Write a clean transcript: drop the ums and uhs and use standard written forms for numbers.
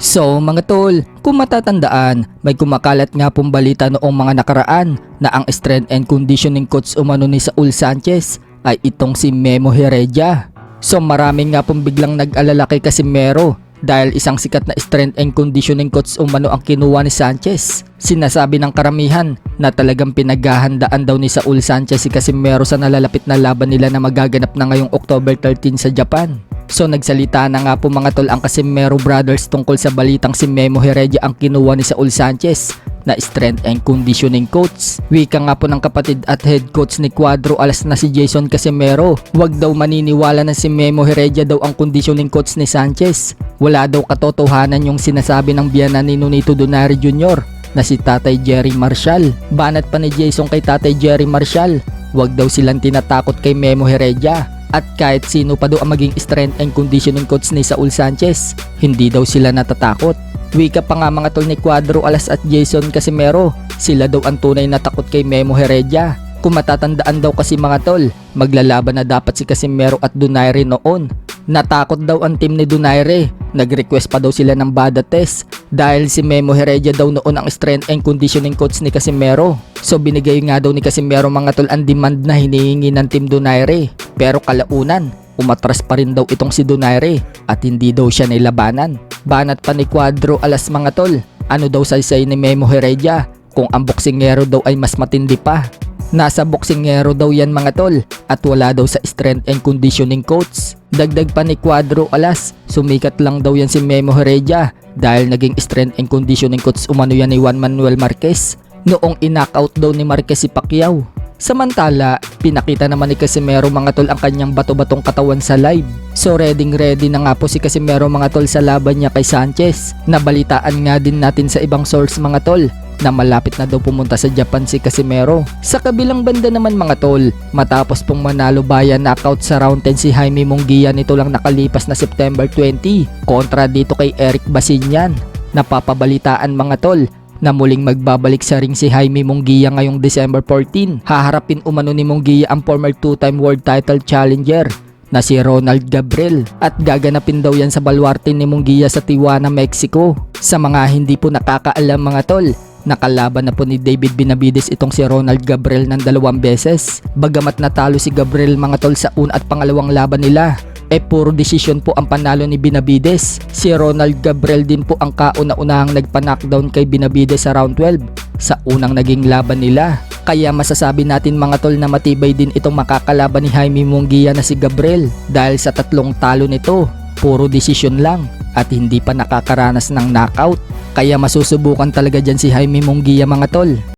So mga tol, kung matatandaan, may kumakalat nga pong balita noong mga nakaraan na ang strength and conditioning coach umano ni Saul Sanchez ay itong si Memo Heredia. So maraming nga pong biglang nag-alala kay Casimero dahil isang sikat na strength and conditioning coach umano ang kinuha ni Sanchez. Sinasabi ng karamihan na talagang pinaghahandaan daw ni Saul Sanchez si Casimero sa nalalapit na laban nila na magaganap na ngayong October 13 sa Japan. So nagsalita na nga po mga tol ang Casimero Brothers tungkol sa balitang si Memo Heredia ang kinuha ni Saul Sanchez na strength and conditioning coach. Wika nga po ng kapatid at head coach ni Cuadro Alas na si Jason Casimero, wag daw maniniwala na si Memo Heredia daw ang conditioning coach ni Sanchez. Wala daw katotohanan yung sinasabi ng biyanan ni Nonito Donaire Jr. na si Tatay Jerry Marshall. Banat pa ni Jason kay Tatay Jerry Marshall, wag daw silang tinatakot kay Memo Heredia. At kahit sino pa daw ang maging strength and conditioning coach ni Saul Sanchez, hindi daw sila natatakot. Wika pa nga mga tol ni Cuadro Alas at Jason Casimero, sila daw ang tunay na takot kay Memo Heredia. Kung matatandaan daw kasi mga tol, maglalaban na dapat si Casimero at Donaire noon. Natakot daw ang team ni Donaire, nag-request pa daw sila ng BADA test dahil si Memo Heredia daw noon ang strength and conditioning coach ni Casimero. So binigay nga daw ni Casimero mga tol ang demand na hinihingi ng team Donaire. Pero kalaunan, umatras pa rin daw itong si Donaire at hindi daw siya nilabanan. Banat pa ni Cuadro Alas mga tol, ano daw saysay ni Memo Heredia kung ang boksingero daw ay mas matindi pa. Nasa boksingero daw yan mga tol at wala daw sa strength and conditioning coach. Dagdag pa ni Cuadro Alas, sumikat lang daw yan si Memo Heredia dahil naging strength and conditioning coach umano yan ni Juan Manuel Marquez noong in-knockout daw ni Marquez si Pacquiao. Samantala, pinakita naman ni Casimero mga tol ang kanyang bato-batong katawan sa live. So ready na nga po si Casimero mga tol sa laban niya kay Sanchez. Nabalitaan nga din natin sa ibang source mga tol na malapit na daw pumunta sa Japan si Casimero. Sa kabilang banda naman mga tol, matapos pong manalo bayan knockout sa round 10 si Jaime Munguia nito lang nakalipas na September 20 kontra dito kay Eric Basinyan. Napapabalitaan mga tol na muling magbabalik sa ring si Jaime Munguia ngayong December 14. Haharapin umano ni Munguia ang former 2-time world title challenger na si Ronald Gabriel at gaganapin daw yan sa baluarte ni Munguia sa Tijuana, Mexico. Sa mga hindi po nakakaalam mga tol, nakalaban na po ni David Benavides itong si Ronald Gabriel ng 2 beses. Bagamat natalo si Gabriel mga tol sa una at pangalawang laban nila, puro desisyon po ang panalo ni Benavides. Si Ronald Gabriel din po ang kauna-unahang nagpa-knockdown kay Benavides sa round 12 sa unang naging laban nila. Kaya masasabi natin mga tol na matibay din itong makakalaban ni Jaime Munguia na si Gabriel dahil sa 3 talo nito, puro desisyon lang at hindi pa nakakaranas ng knockout. Kaya masusubukan talaga dyan si Jaime Munguia mga tol.